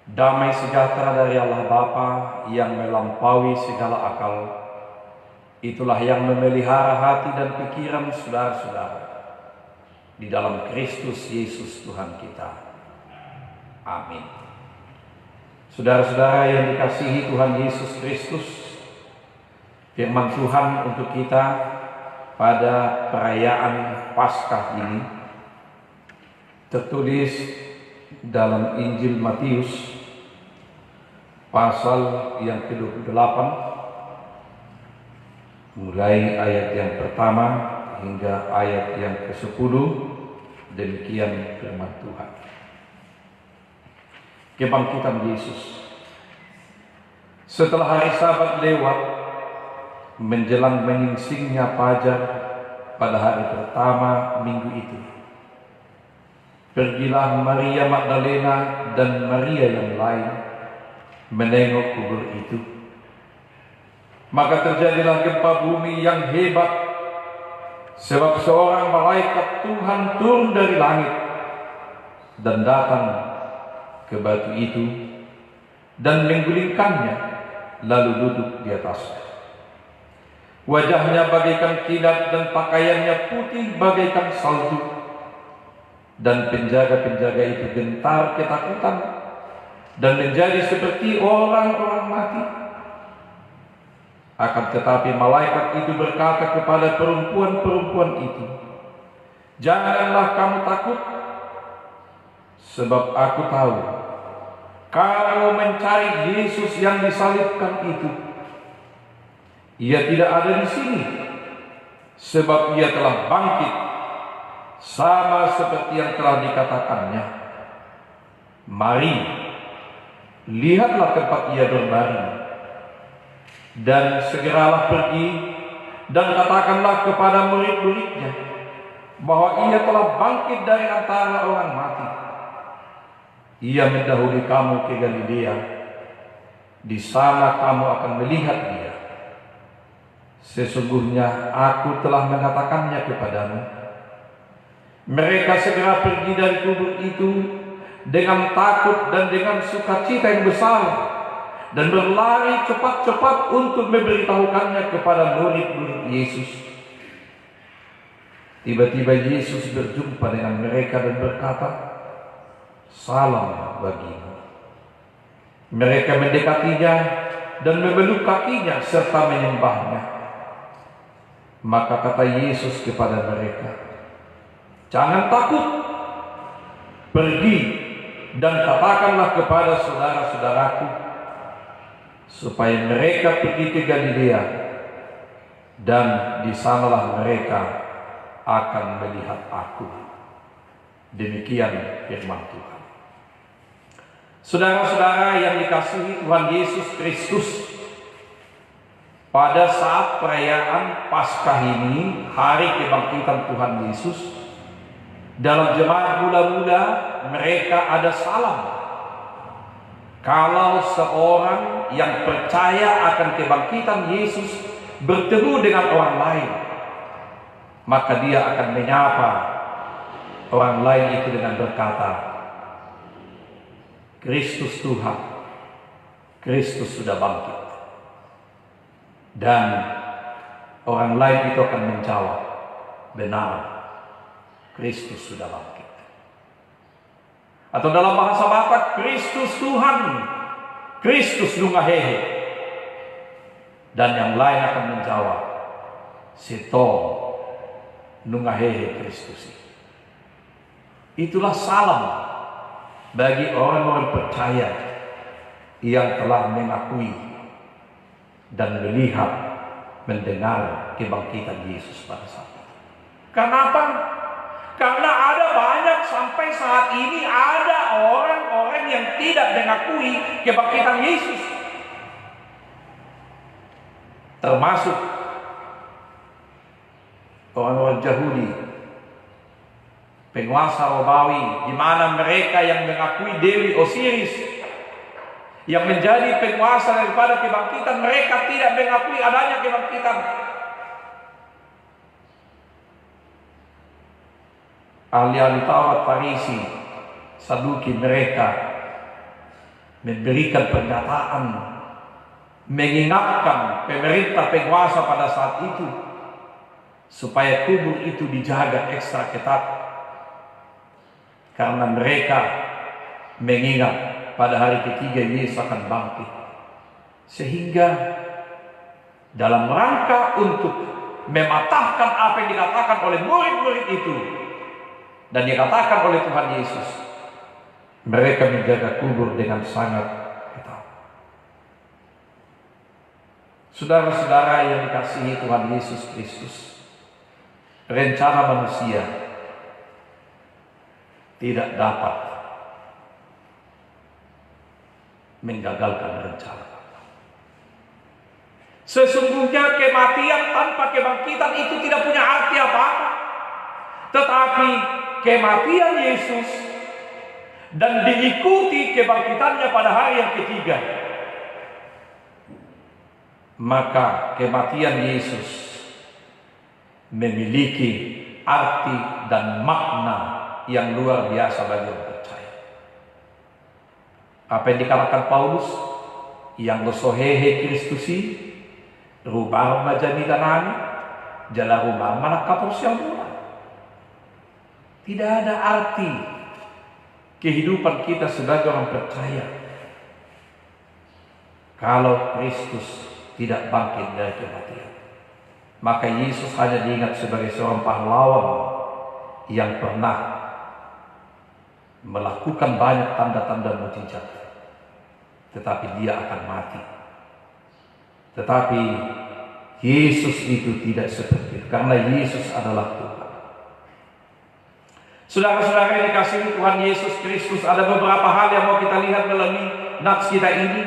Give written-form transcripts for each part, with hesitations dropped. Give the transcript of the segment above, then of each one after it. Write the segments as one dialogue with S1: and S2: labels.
S1: Damai sejahtera dari Allah Bapa yang melampaui segala akal, itulah yang memelihara hati dan pikiran saudara-saudara di dalam Kristus Yesus Tuhan kita. Amin. Saudara-saudara yang dikasihi Tuhan Yesus Kristus, firman Tuhan untuk kita pada perayaan Paskah ini tertulis dalam Injil Matius pasal yang ke-28 mulai ayat yang pertama hingga ayat yang ke-10. Demikian firman Tuhan. Kebangkitan Yesus. Setelah hari Sabat lewat, menjelang menyingsingnya fajar pada hari pertama minggu itu, pergilah Maria Magdalena dan Maria yang lain menengok kubur itu. Maka terjadilah gempa bumi yang hebat, sebab seorang malaikat Tuhan turun dari langit dan datang ke batu itu dan menggulingkannya, lalu duduk di atasnya. Wajahnya bagaikan kilat dan pakaiannya putih bagaikan salju. Dan penjaga-penjaga itu gentar ketakutan dan menjadi seperti orang-orang mati. Akan tetapi malaikat itu berkata kepada perempuan-perempuan itu, "Janganlah kamu takut, sebab aku tahu kamu mencari Yesus yang disalibkan itu. Ia tidak ada di sini, sebab ia telah bangkit, sama seperti yang telah dikatakannya. Mari, lihatlah tempat ia berbaring, dan segeralah pergi dan katakanlah kepada murid-muridnya bahwa ia telah bangkit dari antara orang mati. Ia mendahului kamu ke Galilea, di sana kamu akan melihat dia. Sesungguhnya aku telah mengatakannya kepadamu." Mereka segera pergi dari kubur itu dengan takut dan dengan sukacita yang besar, dan berlari cepat-cepat untuk memberitahukannya kepada murid-murid Yesus. Tiba-tiba Yesus berjumpa dengan mereka dan berkata, "Salam bagimu." Mereka mendekatinya dan memeluk kakinya serta menyembahnya. Maka kata Yesus kepada mereka, "Jangan takut, pergi dan katakanlah kepada saudara-saudaraku supaya mereka pergi ke Galilea, dan di sanalah mereka akan melihat aku." Demikian firman Tuhan. Saudara-saudara yang dikasihi Tuhan Yesus Kristus, pada saat perayaan Paskah ini, hari kebangkitan Tuhan Yesus, dalam jemaat mula-mula mereka ada salam. Kalau seorang yang percaya akan kebangkitan Yesus bertemu dengan orang lain, maka dia akan menyapa orang lain itu dengan berkata, "Kristus Tuhan, Kristus sudah bangkit." Dan orang lain itu akan menjawab, "Benar, Kristus sudah bangkit." Atau dalam bahasa Batak, "Kristus Tuhan, Kristus nungahehe." Dan yang lain akan menjawab, "Sito nungahehe Kristus." Itulah salam bagi orang-orang percaya yang telah mengakui dan melihat, mendengar kebangkitan Yesus pada saat itu. Kenapa? Karena ada banyak sampai saat ini ada orang-orang yang tidak mengakui kebangkitan Yesus. Termasuk orang-orang Yahudi, penguasa Romawi, di mana mereka yang mengakui Dewi Osiris yang menjadi penguasa daripada kebangkitan, mereka tidak mengakui adanya kebangkitan. Ahli-ahli Taurat, Farisi, Saduki, mereka memberikan pernyataan, mengingatkan pemerintah penguasa pada saat itu supaya kubur itu dijaga ekstra ketat, karena mereka mengingat pada hari ketiga Yesus akan bangkit. Sehingga dalam rangka untuk mematahkan apa yang dikatakan oleh murid-murid itu dan dikatakan oleh Tuhan Yesus, mereka menjaga kubur dengan sangat ketat. Saudara-saudara yang dikasihi Tuhan Yesus Kristus, rencana manusia tidak dapat menggagalkan rencana. Sesungguhnya kematian tanpa kebangkitan itu tidak punya arti apa-apa. Tetapi kematian Yesus dan diikuti kebangkitannya pada hari yang ketiga, maka kematian Yesus memiliki arti dan makna yang luar biasa bagi orang percaya. Apa yang dikatakan Paulus, yang losohehe Kristusi rubah majamidanani jala rubah mana kapos yang murah. Tidak ada arti kehidupan kita sebagai orang percaya kalau Kristus tidak bangkit dari kematian. Maka Yesus hanya diingat sebagai seorang pahlawan yang pernah melakukan banyak tanda-tanda mujizat, tetapi dia akan mati. Tetapi Yesus itu tidak seperti itu, karena Yesus adalah Tuhan. Saudara-saudara yang dikasihi Tuhan Yesus Kristus, ada beberapa hal yang mau kita lihat melalui nats kita ini.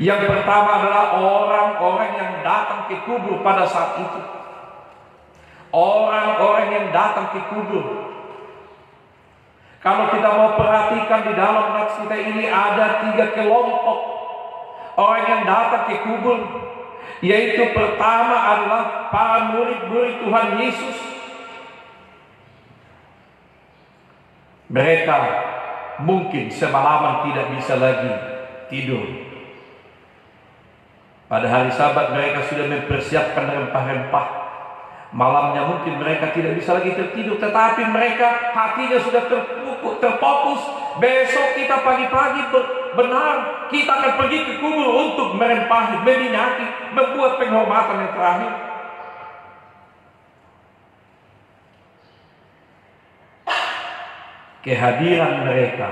S1: Yang pertama adalah orang-orang yang datang ke kubur pada saat itu. Orang-orang yang datang ke kubur. Kalau kita mau perhatikan di dalam nats kita ini ada 3 kelompok orang yang datang ke kubur. Yaitu pertama adalah para murid-murid Tuhan Yesus. Mereka mungkin semalaman tidak bisa lagi tidur. Pada hari Sabat mereka sudah mempersiapkan rempah-rempah. Malamnya mungkin mereka tidak bisa lagi tertidur, tetapi mereka hatinya sudah terfokus. Besok kita pagi-pagi benar kita akan pergi ke kubur untuk merempahi, meminyaki, membuat penghormatan yang terakhir. Kehadiran mereka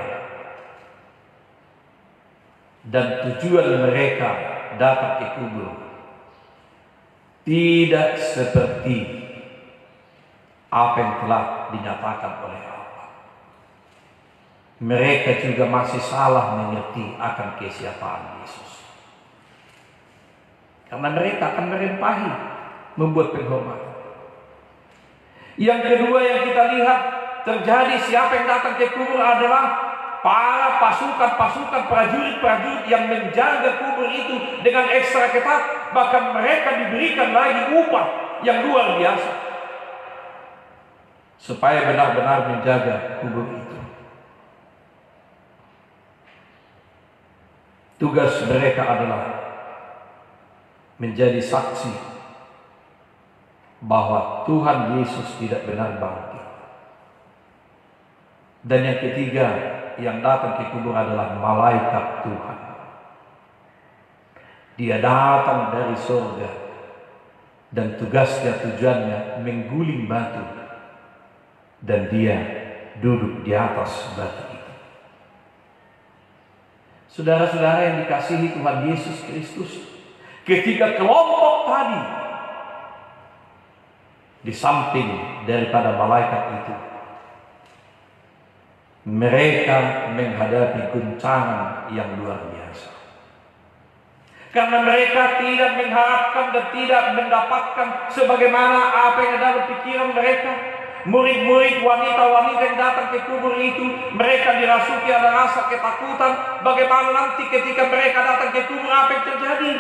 S1: dan tujuan mereka datang ke kubur tidak seperti apa yang telah dinyatakan oleh Allah. Mereka juga masih salah mengerti akan kesiapaan Yesus, karena mereka akan merempahi, membuat penghormatan. Yang kedua yang kita lihat terjadi, siapa yang datang ke kubur adalah para pasukan-pasukan prajurit-prajurit yang menjaga kubur itu dengan ekstra ketat. Bahkan mereka diberikan lagi upah yang luar biasa supaya benar-benar menjaga kubur itu. Tugas mereka adalah menjadi saksi bahwa Tuhan Yesus tidak benar bangkit. Dan yang ketiga yang datang ke kubur adalah malaikat Tuhan. Dia datang dari surga dan tugasnya, tujuannya mengguling batu, dan dia duduk di atas batu itu. Saudara-saudara yang dikasihi Tuhan Yesus Kristus, ketika kelompok tadi di samping daripada malaikat itu, mereka menghadapi guncangan yang luar biasa. Karena mereka tidak mengharapkan dan tidak mendapatkan sebagaimana apa yang ada dalam pikiran mereka. Murid-murid, wanita-wanita yang datang ke kubur itu, mereka dirasuki ada rasa ketakutan. Bagaimana nanti ketika mereka datang ke kubur, apa yang terjadi?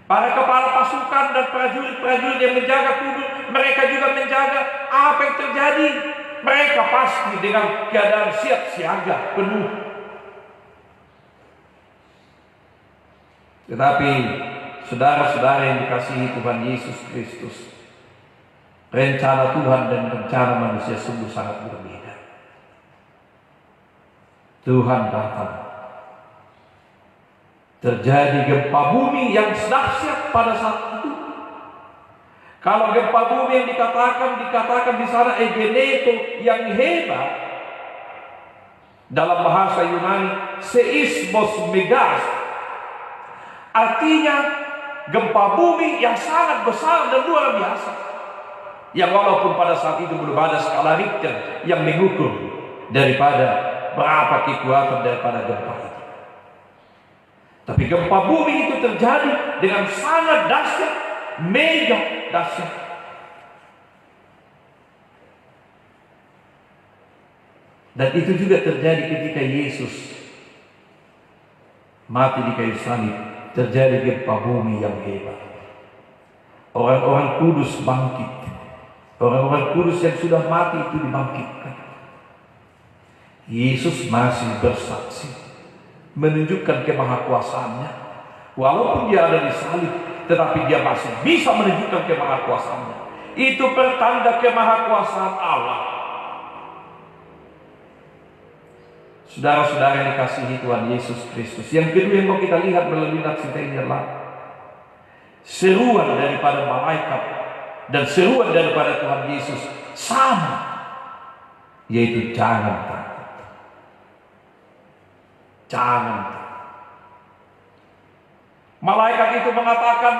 S1: Para kepala pasukan dan prajurit-prajurit yang menjaga kubur, mereka juga menjaga apa yang terjadi. Mereka pasti dengan keadaan siap siaga penuh. Tetapi saudara-saudara yang dikasihi Tuhan Yesus Kristus, rencana Tuhan dan rencana manusia sungguh sangat berbeda. Tuhan datang. Terjadi gempa bumi yang dahsyat pada saat itu. Kalau gempa bumi yang dikatakan di sana egeneto yang hebat, dalam bahasa Yunani seismos megas, artinya gempa bumi yang sangat besar dan luar biasa, yang walaupun pada saat itu belum ada skala Richter yang mengukur daripada berapa kekuatan daripada gempa itu. Tapi gempa bumi itu terjadi dengan sangat dahsyat, mega dahsyat. Dan itu juga terjadi ketika Yesus mati di kayu salib. Terjadi gempa bumi yang hebat. Orang-orang kudus bangkit. Orang-orang kudus yang sudah mati itu dibangkitkan. Yesus masih bersaksi, menunjukkan kemahakuasaannya. Walaupun dia ada di salib, tetapi dia masih bisa menunjukkan kemahakuasaannya. Itu pertanda kemahakuasaan Allah. Saudara-saudara yang dikasihi Tuhan Yesus Kristus, yang kedua yang mau kita lihat melalui nats kita ini adalah seruan daripada malaikat dan seruan daripada Tuhan Yesus sama, yaitu jangan takut. Jangan takut. Malaikat itu mengatakan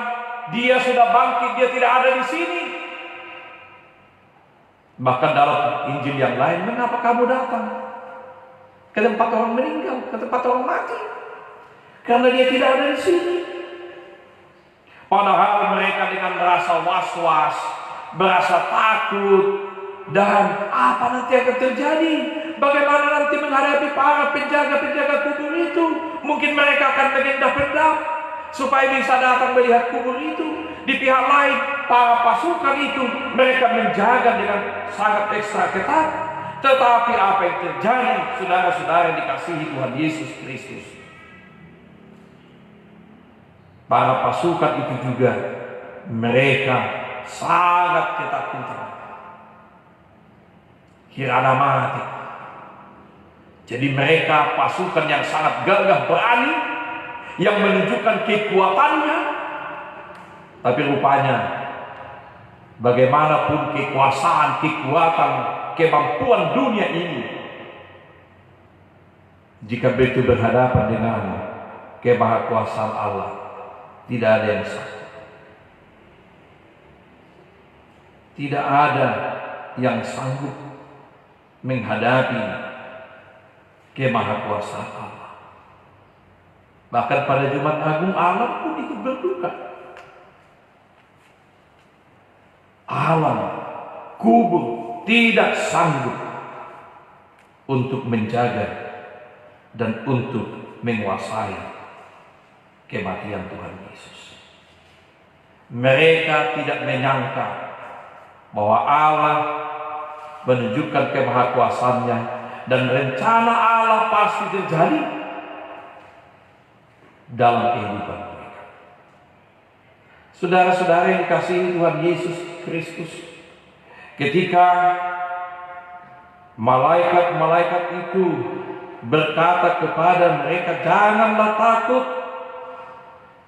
S1: dia sudah bangkit, dia tidak ada di sini. Bahkan dalam Injil yang lain, mengapa kamu datang ke tempat orang meninggal, ke tempat orang mati? Karena dia tidak ada di sini. Padahal mereka dengan merasa was-was, berasa takut, dan apa nanti akan terjadi? Bagaimana nanti menghadapi para penjaga-penjaga kubur itu? Mungkin mereka akan mengendap-endap supaya bisa datang melihat kubur itu. Di pihak lain, para pasukan itu mereka menjaga dengan sangat ekstra ketat. Tetapi apa yang terjadi, saudara-saudara yang dikasihi Tuhan Yesus Kristus? Para pasukan itu juga mereka sangat ketakutan. Kirana mati. Jadi mereka pasukan yang sangat gagah berani, yang menunjukkan kekuatannya. Tapi rupanya bagaimanapun kekuasaan, kekuatan, kemampuan dunia ini, jika betul berhadapan dengan kemahakuasaan Allah, tidak ada yang sah. Tidak ada yang sanggup menghadapi kemahakuasaan Allah. Bahkan pada Jumat Agung alam pun ikut berduka. Alam, kubur tidak sanggup untuk menjaga dan untuk menguasai kematian Tuhan Yesus. Mereka tidak menyangka bahwa Allah menunjukkan kemahakuasaannya dan rencana Allah pasti terjadi dalam kehidupan mereka. Saudara-saudara yang dikasihi Tuhan Yesus Kristus, ketika malaikat-malaikat itu berkata kepada mereka, janganlah takut,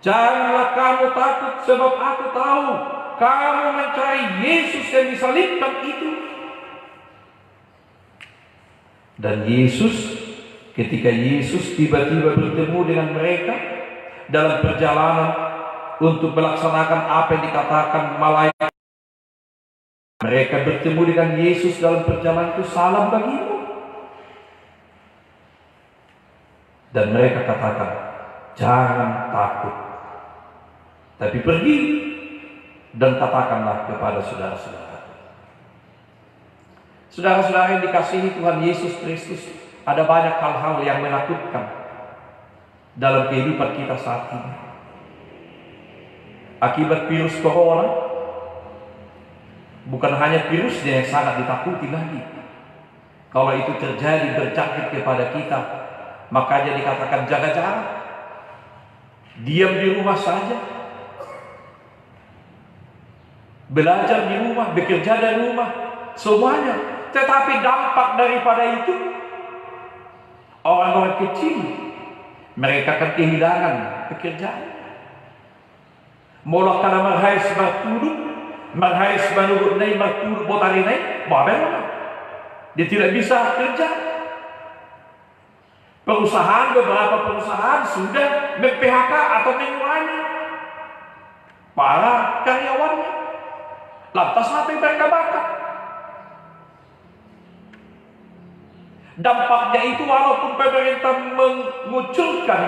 S1: janganlah kamu takut, sebab aku tahu kamu mencari Yesus yang disalibkan itu. Dan Yesus, ketika Yesus tiba-tiba bertemu dengan mereka dalam perjalanan untuk melaksanakan apa yang dikatakan malaikat, mereka bertemu dengan Yesus dalam perjalanan itu, salam bagimu. Dan mereka katakan, jangan takut, tapi pergi dan katakanlah kepada saudara-saudara. Saudara-saudara yang dikasihi Tuhan Yesus Kristus, ada banyak hal-hal yang menakutkan dalam kehidupan kita saat ini. Akibat virus corona, bukan hanya virusnya yang sangat ditakuti lagi. Kalau itu terjadi berjangkit kepada kita, makanya dikatakan jaga jarak. diam di rumah saja, belajar di rumah, bekerja dari rumah, semuanya. Tetapi dampak daripada itu, orang-orang kecil mereka akan kehilangan pekerjaan. Mula kana marhais berturut, marhais menurut naik berturut botari naik, bagaimana? Dia tidak bisa kerja. Beberapa perusahaan sudah mem-PHK atau mengurangi para karyawannya. Lantas apa yang mereka bakar? Dampaknya itu walaupun pemerintah mengucurkan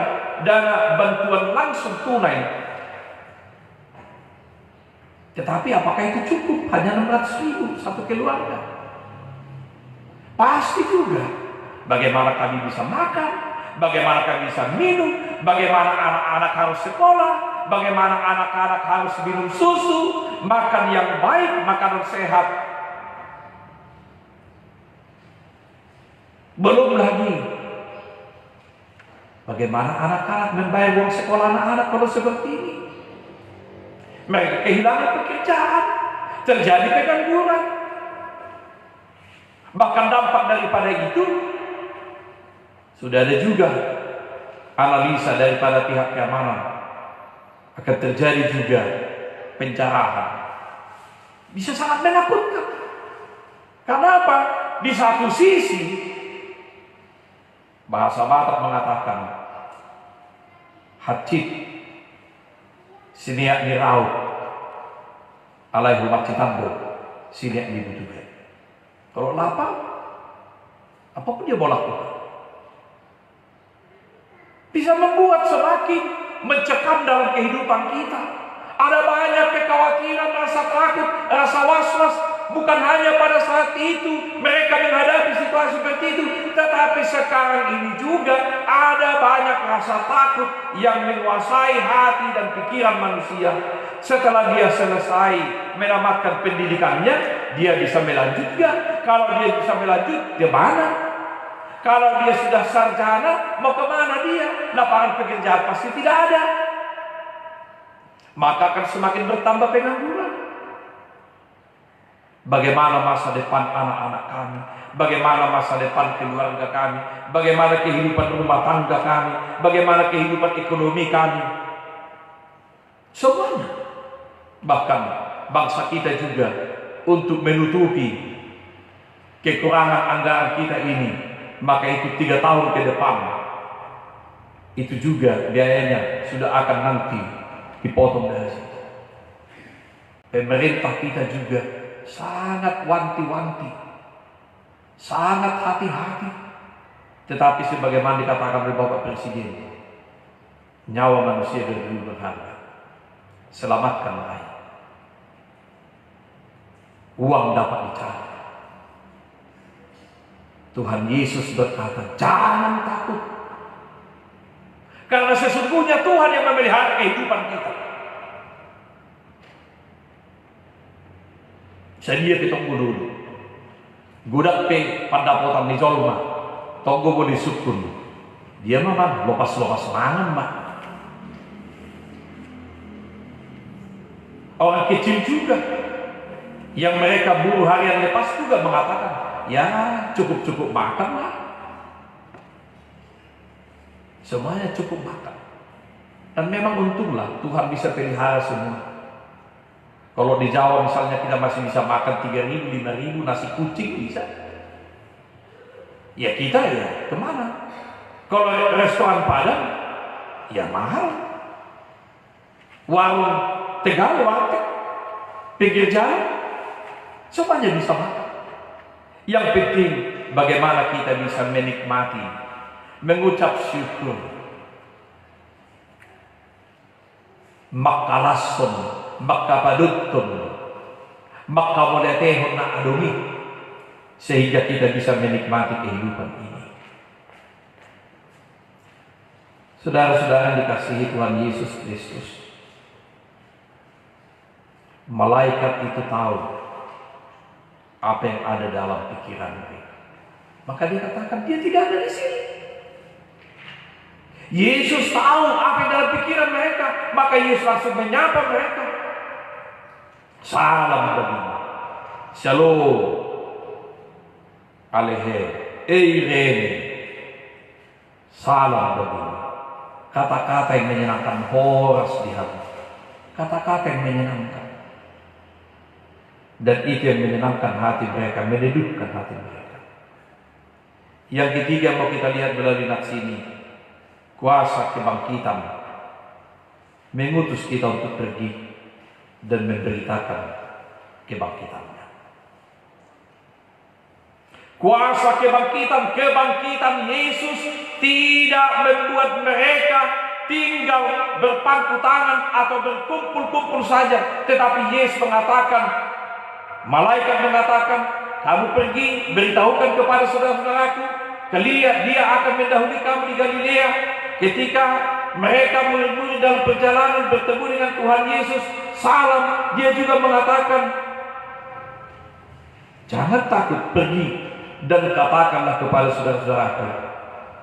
S1: dana bantuan langsung tunai, tetapi apakah itu cukup? Hanya 600.000 satu keluarga. Pasti juga. Bagaimana kami bisa makan? Bagaimana kami bisa minum? Bagaimana anak-anak harus sekolah? Bagaimana anak-anak harus minum susu? Makan yang baik, makanan sehat. Belum lagi bagaimana anak-anak membayar uang sekolah anak-anak kalau seperti ini. Mereka kehilangan pekerjaan, terjadi pengangguran. Bahkan dampak daripada itu sudah ada juga analisa daripada pihak keamanan, akan terjadi juga pencerahan. Bisa sangat menakutkan. Karena apa? Di satu sisi bahasa Batak mengatakan hacit siniak nirau alai rumah citambo siniak dibutuhkan. Kalau lapar, apapun dia mau lakukan. Bisa membuat semakin mencekam dalam kehidupan kita. Ada banyak kekhawatiran, rasa takut, rasa was-was. Bukan hanya pada saat itu mereka menghadapi situasi seperti itu, tetapi sekarang ini juga ada banyak rasa takut yang menguasai hati dan pikiran manusia. Setelah dia selesai menamatkan pendidikannya, dia bisa melanjutkan. Kalau dia bisa melanjut, dia mana? Kalau dia sudah sarjana, mau kemana dia? Lapangan pekerjaan pasti tidak ada. Maka akan semakin bertambah pengangguran. Bagaimana masa depan anak-anak kami? Bagaimana masa depan keluarga kami? Bagaimana kehidupan rumah tangga kami? Bagaimana kehidupan ekonomi kami? Semuanya. Bahkan bangsa kita juga untuk menutupi kekurangan anggaran kita ini, maka itu 3 tahun ke depan itu juga biayanya sudah akan nanti dipotong dari situ. Pemerintah kita juga sangat wanti-wanti, sangat hati-hati. Tetapi sebagaimana dikatakan oleh Bapak Presiden, nyawa manusia lebih berharga. Selamatkan lain. Uang dapat dicari. Tuhan Yesus berkata, jangan takut. Karena sesungguhnya Tuhan yang memelihara kehidupan kita. Sedia kita tunggu dulu. Gudak pe pandapotan ni Zolma. Tunggu boleh sukun. Dia mah lopas-lopas mangan mah. Orang kecil juga yang mereka buruh harian lepas juga mengatakan, ya cukup-cukup makan lah. Semuanya cukup makan. Dan memang untunglah Tuhan bisa pelihara semua. Kalau di Jawa misalnya kita masih bisa makan 3.000, 5.000 nasi kucing bisa. Ya kita ya kemana? Kalau restoran Padang ya mahal. Warung Tegal, warteg, pinggir jalan, semuanya bisa makan. Yang penting bagaimana kita bisa menikmati, mengucap syukur. Makalason, makapadutun, makamoletehon na adumi, sehingga kita bisa menikmati kehidupan ini. Saudara-saudara dikasihi Tuhan Yesus Kristus, malaikat itu tahu apa yang ada dalam pikiran mereka. Maka dia katakan dia tidak ada di sini. Yesus tahu apa yang dalam pikiran mereka, maka Yesus langsung menyapa mereka. Salam bagimu. Shalom. Alehe. Eirene. Salam bagimu. Kata-kata yang menyenangkan horas di hati. Kata-kata yang menyenangkan. Dan itu yang menyenangkan hati mereka, meneduhkan hati mereka. Yang ketiga mau kita lihat melalui nats ini, kuasa kebangkitan mengutus kita untuk pergi dan memberitakan kebangkitannya. Kuasa kebangkitan Yesus tidak membuat mereka tinggal berpangku tangan atau berkumpul-kumpul saja, tetapi Yesus mengatakan, malaikat mengatakan, kamu pergi beritahukan kepada saudara-saudaraku, dia akan mendahului kamu di Galilea. Ketika mereka murid-murid dalam perjalanan bertemu dengan Tuhan Yesus, salam, dia juga mengatakan, jangan takut, pergi dan katakanlah kepada saudara-saudaraku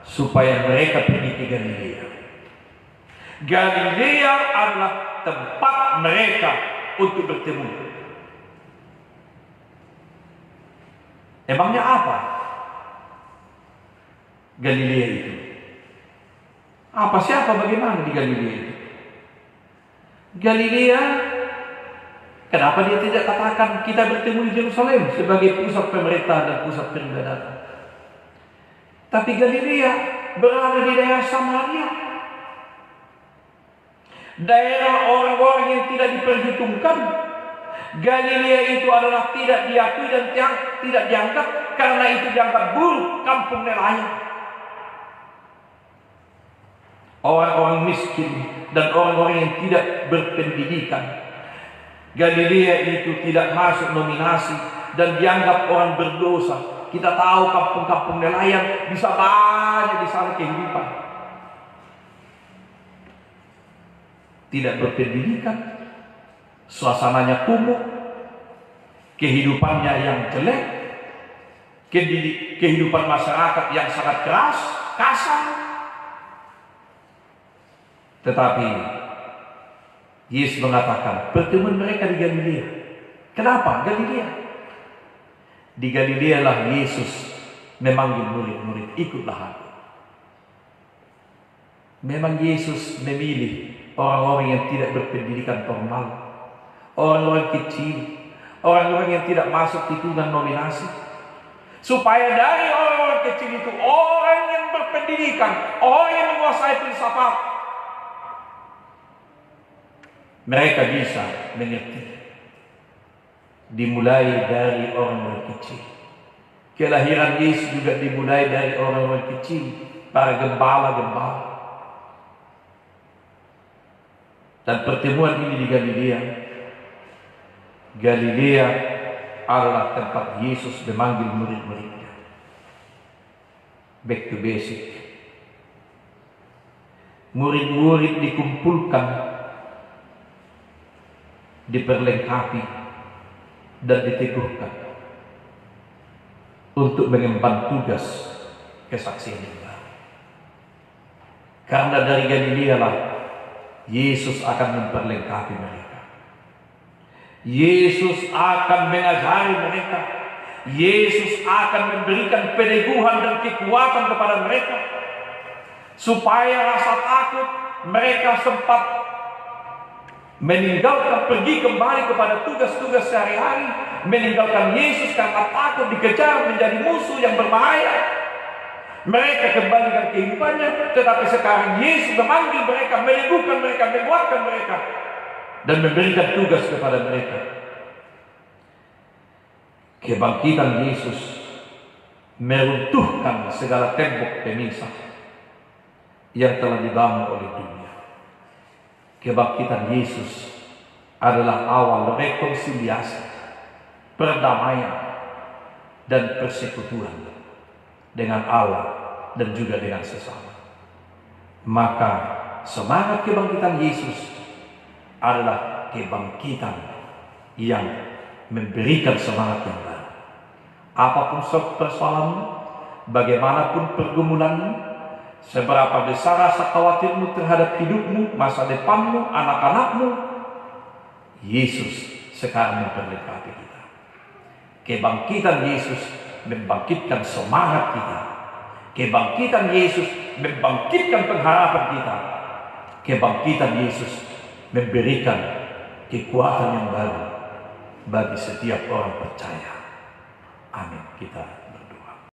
S1: supaya mereka pergi ke Galilea. Galilea adalah tempat mereka untuk bertemu. Emangnya apa Galilea itu? Siapa bagaimana di Galilea itu? Galilea, kenapa dia tidak katakan kita bertemu di Yerusalem sebagai pusat pemerintahan dan pusat peribadatan? Tapi Galilea berada di daerah Samaria, daerah orang-orang yang tidak diperhitungkan. Galilea itu adalah tidak diakui dan tidak dianggap, karena itu dianggap buruk, kampung nelayan. Orang-orang miskin dan orang-orang yang tidak berpendidikan. Galilea itu tidak masuk nominasi dan dianggap orang berdosa. Kita tahu kampung-kampung nelayan bisa banyak di sana kehidupan. Tidak berpendidikan, suasananya kumuh, kehidupannya yang jelek, kehidupan masyarakat yang sangat keras, kasar. Tetapi Yesus mengatakan pertemuan mereka di Galilea. Kenapa Galilea? Di Galilea lah Yesus memanggil murid-murid, ikutlah aku. Memang Yesus memilih orang-orang yang tidak berpendidikan formal, orang-orang kecil, orang-orang yang tidak masuk hitungan nominasi, supaya dari orang-orang kecil itu orang yang berpendidikan, orang yang menguasai filsafat, mereka bisa mengerti. Dimulai dari orang-orang kecil. Kelahiran Yesus juga dimulai dari orang-orang kecil, para gembala-gembala. Dan pertemuan ini di Galilea. Galilea adalah tempat Yesus memanggil murid-muridnya. Back to basic. Murid-murid dikumpulkan, diperlengkapi dan diteguhkan untuk mengemban tugas kesaksian yang baru. Karena dari Galilea lah Yesus akan memperlengkapi mereka. Yesus akan mengajari mereka. Yesus akan memberikan peneguhan dan kekuatan kepada mereka, supaya rasa takut mereka sempat meninggalkan, pergi kembali kepada tugas-tugas sehari-hari, meninggalkan Yesus karena takut dikejar menjadi musuh yang berbahaya. Mereka kembalikan kehidupannya, tetapi sekarang Yesus memanggil mereka, meneguhkan mereka, menguatkan mereka, dan memberikan tugas kepada mereka. Kebangkitan Yesus meruntuhkan segala tembok pemisah yang telah dibangun oleh dunia. Kebangkitan Yesus adalah awal rekonsiliasi, perdamaian, dan persekutuan dengan Allah dan juga dengan sesama. Maka semangat kebangkitan Yesus adalah kebangkitan yang memberikan semangat yang baru. Apapun persoalanmu, bagaimanapun pergumulanmu, Seberapa besar rasa khawatirmu terhadap hidupmu, masa depanmu, anak-anakmu, Yesus sekarang memberkati kita. Kebangkitan Yesus membangkitkan semangat kita. Kebangkitan Yesus membangkitkan pengharapan kita. Kebangkitan Yesus memberikan kekuatan yang baru bagi setiap orang percaya. Amin. Kita